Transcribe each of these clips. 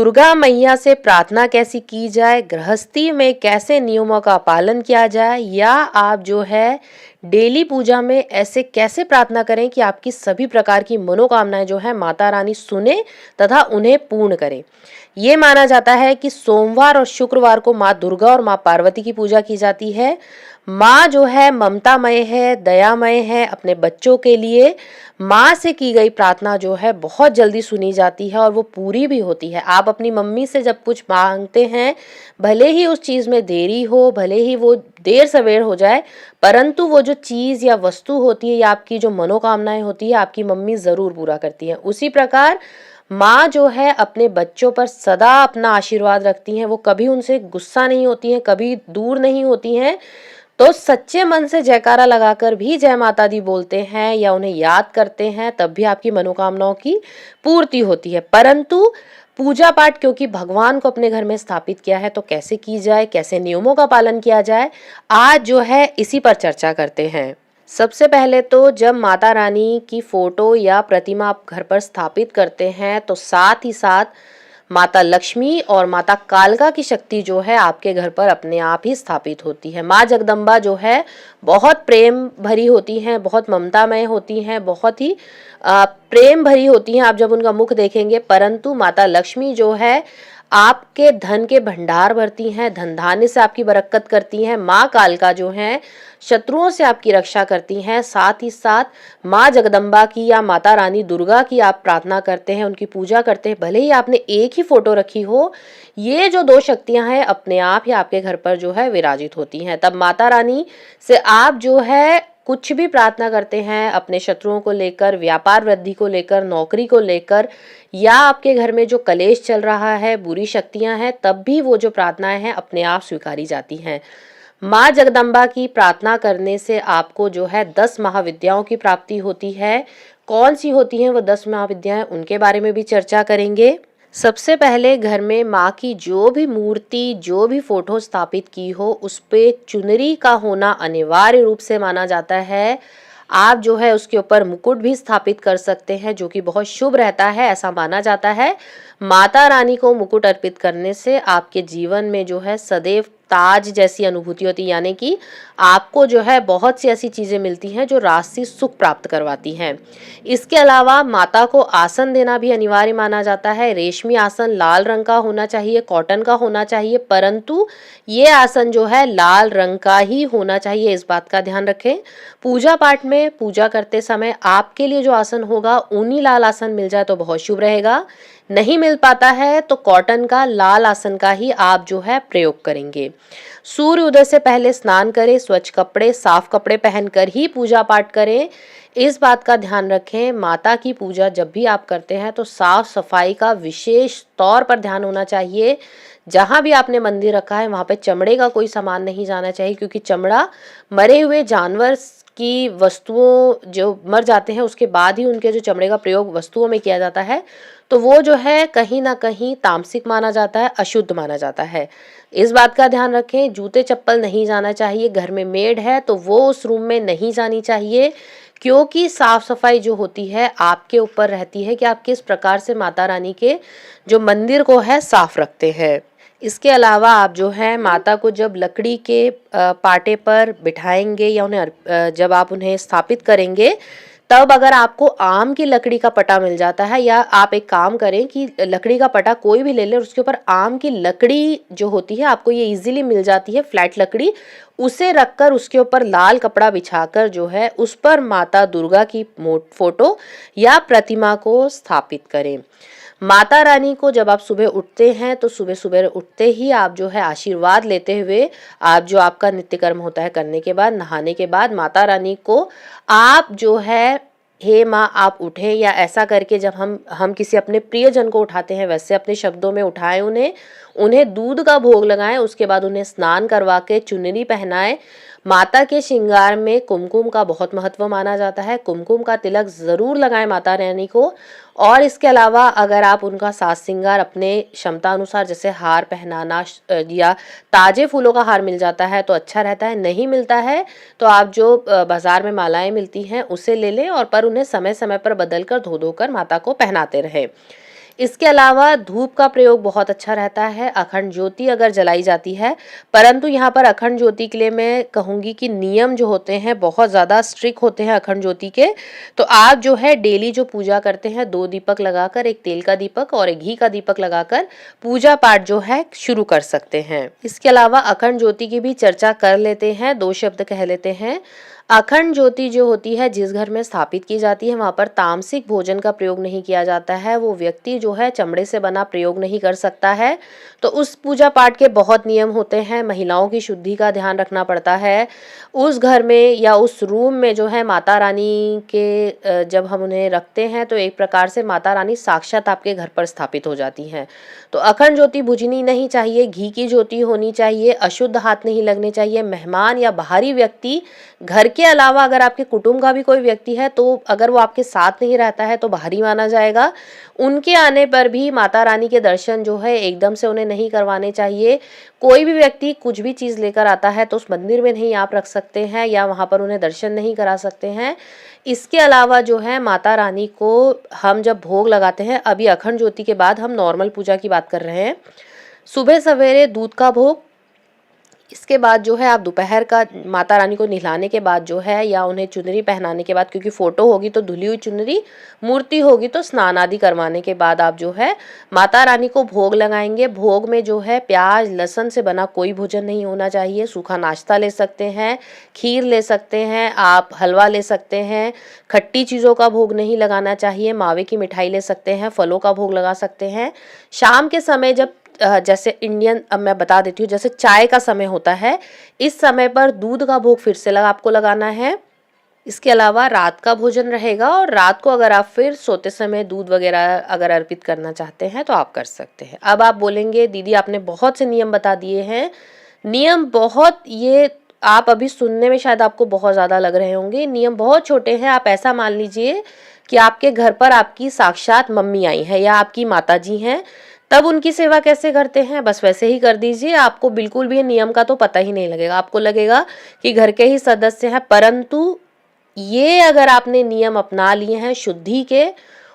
दुर्गा मैया से प्रार्थना कैसी की जाए, गृहस्थी में कैसे नियमों का पालन किया जाए, या आप जो है डेली पूजा में ऐसे कैसे प्रार्थना करें कि आपकी सभी प्रकार की मनोकामनाएं जो है माता रानी सुने तथा उन्हें पूर्ण करें। ये माना जाता है कि सोमवार और शुक्रवार को माँ दुर्गा और माँ पार्वती की पूजा की जाती है। माँ जो है ममतामय है, दयामय है अपने बच्चों के लिए। माँ से की गई प्रार्थना जो है बहुत जल्दी सुनी जाती है और वो पूरी भी होती है। आप अपनी मम्मी से जब कुछ मांगते हैं, भले ही उस चीज में देरी हो, भले ही वो देर सवेर हो जाए, परंतु वो जो चीज या वस्तु होती है या आपकी जो मनोकामनाएं होती है, आपकी मम्मी जरूर पूरा करती है। उसी प्रकार माँ जो है अपने बच्चों पर सदा अपना आशीर्वाद रखती हैं। वो कभी उनसे गुस्सा नहीं होती हैं, कभी दूर नहीं होती हैं। तो सच्चे मन से जयकारा लगाकर भी जय माता दी बोलते हैं या उन्हें याद करते हैं, तब भी आपकी मनोकामनाओं की पूर्ति होती है। परंतु पूजा पाठ क्योंकि भगवान को अपने घर में स्थापित किया है, तो कैसे की जाए, कैसे नियमों का पालन किया जाए, आज जो है इसी पर चर्चा करते हैं। सबसे पहले तो जब माता रानी की फोटो या प्रतिमा आप घर पर स्थापित करते हैं, तो साथ ही साथ माता लक्ष्मी और माता कालका की शक्ति जो है आपके घर पर अपने आप ही स्थापित होती है। माँ जगदम्बा जो है बहुत प्रेम भरी होती हैं, बहुत ममतामय होती हैं, बहुत ही प्रेम भरी होती हैं आप जब उनका मुख देखेंगे। परंतु माता लक्ष्मी जो है आपके धन के भंडार भरती हैं, धन धान्य से आपकी बरकत करती हैं। माँ कालका जो हैं शत्रुओं से आपकी रक्षा करती हैं। साथ ही साथ माँ जगदम्बा की या माता रानी दुर्गा की आप प्रार्थना करते हैं, उनकी पूजा करते हैं, भले ही आपने एक ही फोटो रखी हो, ये जो दो शक्तियां हैं अपने आप ही आपके घर पर जो है विराजित होती हैं। तब माता रानी से आप जो है कुछ भी प्रार्थना करते हैं अपने शत्रुओं को लेकर, व्यापार वृद्धि को लेकर, नौकरी को लेकर, या आपके घर में जो कलेश चल रहा है, बुरी शक्तियां हैं, तब भी वो जो प्रार्थनाएं हैं अपने आप स्वीकारी जाती हैं। माँ जगदम्बा की प्रार्थना करने से आपको जो है 10 महाविद्याओं की प्राप्ति होती है। कौन सी होती हैं वो 10 महाविद्याएं, उनके बारे में भी चर्चा करेंगे। सबसे पहले घर में माँ की जो भी मूर्ति, जो भी फोटो स्थापित की हो, उस पे चुनरी का होना अनिवार्य रूप से माना जाता है। आप जो है उसके ऊपर मुकुट भी स्थापित कर सकते हैं, जो कि बहुत शुभ रहता है, ऐसा माना जाता है। माता रानी को मुकुट अर्पित करने से आपके जीवन में जो है सदैव ताज जैसी अनुभूति होती है, यानी कि आपको जो है बहुत सी ऐसी चीजें मिलती हैं जो राजसी सुख प्राप्त करवाती हैं। इसके अलावा माता को आसन देना भी अनिवार्य माना जाता है। रेशमी आसन लाल रंग का होना चाहिए, कॉटन का होना चाहिए, परंतु ये आसन जो है लाल रंग का ही होना चाहिए, इस बात का ध्यान रखें। पूजा पाठ में पूजा करते समय आपके लिए जो आसन होगा ऊनी लाल आसन मिल जाए तो बहुत शुभ रहेगा। नहीं मिल पाता है तो कॉटन का लाल आसन का ही आप जो है प्रयोग करेंगे। सूर्य उदय से पहले स्नान करें, स्वच्छ कपड़े, साफ कपड़े पहनकर ही पूजा पाठ करें। इस बात का ध्यान रखें, माता की पूजा जब भी आप करते हैं तो साफ सफाई का विशेष तौर पर ध्यान होना चाहिए। जहां भी आपने मंदिर रखा है वहां पे चमड़े का कोई सामान नहीं जाना चाहिए, क्योंकि चमड़ा मरे हुए जानवर की वस्तुओं जो मर जाते हैं उसके बाद ही उनके जो चमड़े का प्रयोग वस्तुओं में किया जाता है, तो वो जो है कहीं ना कहीं तामसिक माना जाता है, अशुद्ध माना जाता है। इस बात का ध्यान रखें। जूते चप्पल नहीं जाना चाहिए। घर में मेड है तो वो उस रूम में नहीं जानी चाहिए, क्योंकि साफ सफाई जो होती है आपके ऊपर रहती है कि आप किस प्रकार से माता रानी के जो मंदिर को है साफ रखते हैं। इसके अलावा आप जो है माता को जब लकड़ी के पाटे पर बिठाएंगे या उन्हें जब आप उन्हें स्थापित करेंगे, तब अगर आपको आम की लकड़ी का पटा मिल जाता है, या आप एक काम करें कि लकड़ी का पटा कोई भी ले लें और उसके ऊपर आम की लकड़ी जो होती है, आपको ये इजीली मिल जाती है फ्लैट लकड़ी, उसे रखकर उसके ऊपर लाल कपड़ा बिछाकर जो है उस पर माता दुर्गा की फोटो या प्रतिमा को स्थापित करें। माता रानी को जब आप सुबह उठते हैं तो सुबह सुबह उठते ही आप जो है आशीर्वाद लेते हुए, आप जो आपका नित्य कर्म होता है करने के बाद, नहाने के बाद, माता रानी को आप जो है हे माँ आप उठें, या ऐसा करके जब हम किसी अपने प्रियजन को उठाते हैं वैसे अपने शब्दों में उठाएं, उन्हें दूध का भोग लगाएं, उसके बाद उन्हें स्नान करवा के चुनरी पहनाएं। माता के श्रृंगार में कुमकुम का बहुत महत्व माना जाता है। कुमकुम का तिलक जरूर लगाएं माता रानी को। और इसके अलावा अगर आप उनका साज श्रृंगार अपने क्षमता अनुसार, जैसे हार पहनाना या ताजे फूलों का हार मिल जाता है तो अच्छा रहता है, नहीं मिलता है तो आप जो बाजार में मालाएं मिलती हैं उसे ले लें, और पर उन्हें समय समय पर बदल कर धो धो कर माता को पहनाते रहें। इसके अलावा धूप का प्रयोग बहुत अच्छा रहता है, अखंड ज्योति अगर जलाई जाती है, परंतु यहाँ पर अखंड ज्योति के लिए मैं कहूँगी कि नियम जो होते हैं बहुत ज़्यादा स्ट्रिक्ट होते हैं अखंड ज्योति के। तो आप जो है डेली जो पूजा करते हैं 2 दीपक लगाकर, एक तेल का दीपक और एक घी का दीपक लगाकर पूजा पाठ जो है शुरू कर सकते हैं। इसके अलावा अखंड ज्योति की भी चर्चा कर लेते हैं, 2 शब्द कह लेते हैं। अखंड ज्योति जो होती है जिस घर में स्थापित की जाती है वहाँ पर तामसिक भोजन का प्रयोग नहीं किया जाता है, वो व्यक्ति जो है चमड़े से बना प्रयोग नहीं कर सकता है। तो उस पूजा पाठ के बहुत नियम होते हैं, महिलाओं की शुद्धि का ध्यान रखना पड़ता है। उस घर में या उस रूम में जो है माता रानी के जब हम उन्हें रखते हैं तो एक प्रकार से माता रानी साक्षात आपके घर पर स्थापित हो जाती हैं। तो अखंड ज्योति बुझनी नहीं चाहिए, घी की ज्योति होनी चाहिए, अशुद्ध हाथ नहीं लगने चाहिए। मेहमान या बाहरी व्यक्ति, घर के अलावा अगर आपके कुटुंब का भी कोई व्यक्ति है तो अगर वो आपके साथ नहीं रहता है तो बाहरी माना जाएगा। उनके आने पर भी माता रानी के दर्शन जो है एकदम से उन्हें नहीं करवाने चाहिए। कोई भी व्यक्ति कुछ भी चीज़ लेकर आता है तो उस मंदिर में नहीं आप रख सकते हैं या वहाँ पर उन्हें दर्शन नहीं करा सकते हैं। इसके अलावा जो है माता रानी को हम जब भोग लगाते हैं, अभी अखंड ज्योति के बाद हम नॉर्मल पूजा की बात कर रहे हैं, सुबह सवेरे दूध का भोग, इसके बाद जो है आप दोपहर का माता रानी को नहलाने के बाद जो है या उन्हें चुनरी पहनाने के बाद, क्योंकि फोटो होगी तो धुली हुई चुनरी, मूर्ति होगी तो स्नान आदि करवाने के बाद आप जो है माता रानी को भोग लगाएंगे। भोग में जो है प्याज लहसुन से बना कोई भोजन नहीं होना चाहिए। सूखा नाश्ता ले सकते हैं, खीर ले सकते हैं, आप हलवा ले सकते हैं। खट्टी चीज़ों का भोग नहीं लगाना चाहिए। मावे की मिठाई ले सकते हैं, फलों का भोग लगा सकते हैं। शाम के समय जब जैसे इंडियन, अब मैं बता देती हूँ, जैसे चाय का समय होता है, इस समय पर दूध का भोग फिर से आपको लगाना है। इसके अलावा रात का भोजन रहेगा और रात को अगर आप फिर सोते समय दूध वगैरह अगर अर्पित करना चाहते हैं तो आप कर सकते हैं। अब आप बोलेंगे दीदी आपने बहुत से नियम बता दिए हैं, नियम बहुत, ये आप अभी सुनने में शायद आपको बहुत ज़्यादा लग रहे होंगे, नियम बहुत छोटे हैं। आप ऐसा मान लीजिए कि आपके घर पर आपकी साक्षात मम्मी आई है या आपकी माता जी हैं, तब उनकी सेवा कैसे करते हैं बस वैसे ही कर दीजिए। आपको बिल्कुल भी नियम का तो पता ही नहीं लगेगा, आपको लगेगा कि घर के ही सदस्य हैं। परंतु ये अगर आपने नियम अपना लिए हैं शुद्धि के,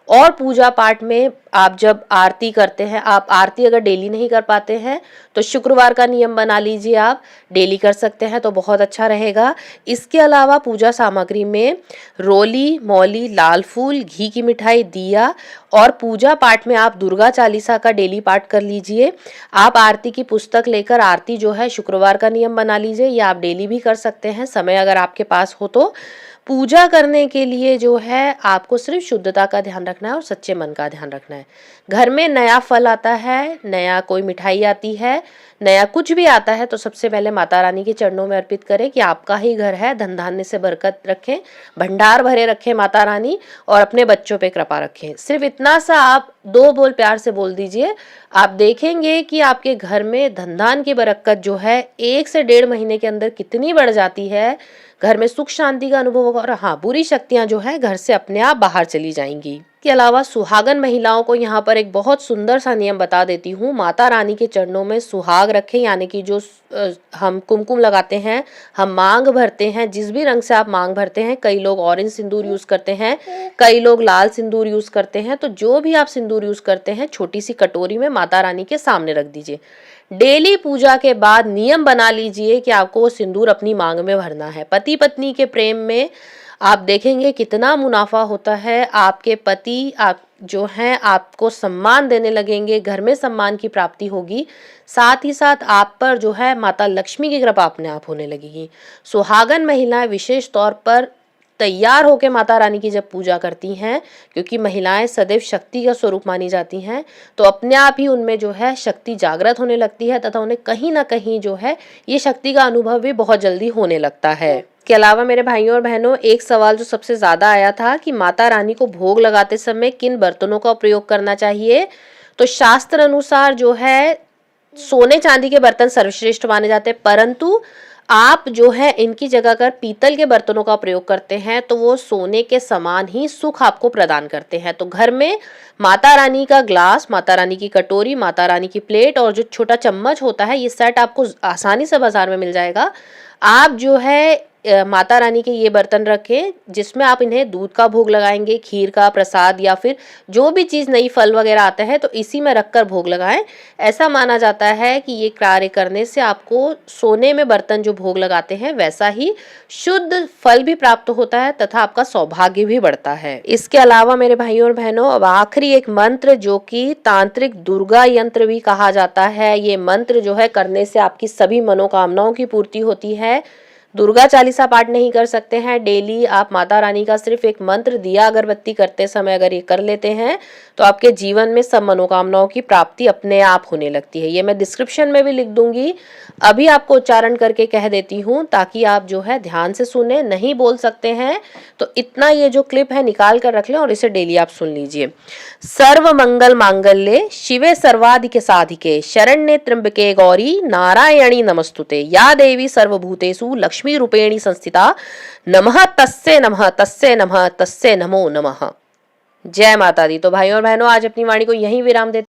और पूजा पाठ में आप जब आरती करते हैं, आप आरती अगर डेली नहीं कर पाते हैं तो शुक्रवार का नियम बना लीजिए, आप डेली कर सकते हैं तो बहुत अच्छा रहेगा। इसके अलावा पूजा सामग्री में रोली, मौली, लाल फूल, घी की मिठाई, दिया, और पूजा पाठ में आप दुर्गा चालीसा का डेली पाठ कर लीजिए। आप आरती की पुस्तक लेकर आरती जो है शुक्रवार का नियम बना लीजिए, या आप डेली भी कर सकते हैं समय अगर आपके पास हो तो। पूजा करने के लिए जो है आपको सिर्फ शुद्धता का ध्यान रखना है और सच्चे मन का ध्यान रखना है। घर में नया फल आता है, नया कोई मिठाई आती है, नया कुछ भी आता है तो सबसे पहले माता रानी के चरणों में अर्पित करें कि आपका ही घर है, धन धान्य से बरकत रखें, भंडार भरे रखें माता रानी, और अपने बच्चों पे कृपा रखें। सिर्फ इतना सा आप 2 बोल प्यार से बोल दीजिए, आप देखेंगे कि आपके घर में धन धान की बरकत जो है 1 से 1.5 महीने के अंदर कितनी बढ़ जाती है। घर में सुख शांति का अनुभव होगा और हाँ, बुरी शक्तियां जो है घर से अपने आप बाहर चली जाएंगी। इसके अलावा सुहागन महिलाओं को यहाँ पर एक बहुत सुंदर सा नियम बता देती हूँ। माता रानी के चरणों में सुहाग रखें, यानी कि जो हम कुमकुम लगाते हैं, हम मांग भरते हैं, जिस भी रंग से आप मांग भरते हैं, कई लोग ऑरेंज सिंदूर यूज करते हैं, कई लोग लाल सिंदूर यूज करते हैं, तो जो भी आप सिंदूर यूज करते हैं छोटी सी कटोरी में माता रानी के सामने रख दीजिए। डेली पूजा के बाद नियम बना लीजिए कि आपको वो सिंदूर अपनी मांग में भरना है। पति पत्नी के प्रेम में आप देखेंगे कितना मुनाफा होता है। आपके पति आप जो हैं आपको सम्मान देने लगेंगे, घर में सम्मान की प्राप्ति होगी, साथ ही साथ आप पर जो है माता लक्ष्मी की कृपा अपने आप होने लगेगी। सुहागन महिलाएं विशेष तौर पर तैयार होकर माता रानी की जब पूजा करती हैं, क्योंकि महिलाएं सदैव शक्ति का स्वरूप मानी जाती हैं, तो अपने आप ही उनमें जो है शक्ति जागृत होने लगती है तथा उन्हें कहीं ना कहीं जो है ये शक्ति का अनुभव भी बहुत जल्दी होने लगता है। इसके अलावा मेरे भाइयों और बहनों, एक सवाल जो सबसे ज्यादा आया था कि माता रानी को भोग लगाते समय किन बर्तनों का प्रयोग करना चाहिए, तो शास्त्र अनुसार जो है सोने चांदी के बर्तन सर्वश्रेष्ठ माने जाते हैं, परंतु आप जो है इनकी जगह अगर पीतल के बर्तनों का प्रयोग करते हैं तो वो सोने के समान ही सुख आपको प्रदान करते हैं। तो घर में माता रानी का ग्लास, माता रानी की कटोरी, माता रानी की प्लेट और जो छोटा चम्मच होता है, ये सेट आपको आसानी से बाजार में मिल जाएगा। आप जो है माता रानी के ये बर्तन रखें जिसमें आप इन्हें दूध का भोग लगाएंगे, खीर का प्रसाद या फिर जो भी चीज़ नई फल वगैरह आता है तो इसी में रखकर भोग लगाएं। ऐसा माना जाता है कि ये कार्य करने से आपको सोने में बर्तन जो भोग लगाते हैं वैसा ही शुद्ध फल भी प्राप्त होता है तथा आपका सौभाग्य भी बढ़ता है। इसके अलावा मेरे भाइयों और बहनों, अब आखिरी एक मंत्र जो कि तांत्रिक दुर्गा यंत्र भी कहा जाता है। ये मंत्र जो है करने से आपकी सभी मनोकामनाओं की पूर्ति होती है। दुर्गा चालीसा पाठ नहीं कर सकते हैं, डेली आप माता रानी का सिर्फ एक मंत्र दिया अगरबत्ती करते समय अगर ये कर लेते हैं तो आपके जीवन में सब मनोकामनाओं की प्राप्ति अपने आप होने लगती है। ये मैं डिस्क्रिप्शन में भी लिख दूंगी, अभी आपको उच्चारण करके कह देती हूँ ताकि आप जो है ध्यान से सुने। नहीं बोल सकते हैं तो इतना ये जो क्लिप है निकाल कर रख लें और इसे डेली आप सुन लीजिए। सर्व मंगल मांगल्ये शिवे सर्वाधिके साधिके शरण्ये त्र्यंबके गौरी नारायणी नमस्तुते या देवी सर्वभूतेषु लक्ष्मी रूपेणी संस्थिता नमः तस्से नमः तस्से नमः तस्से नमो नमः। जय माता दी। तो भाइयों और बहनों, आज अपनी वाणी को यहीं विराम देते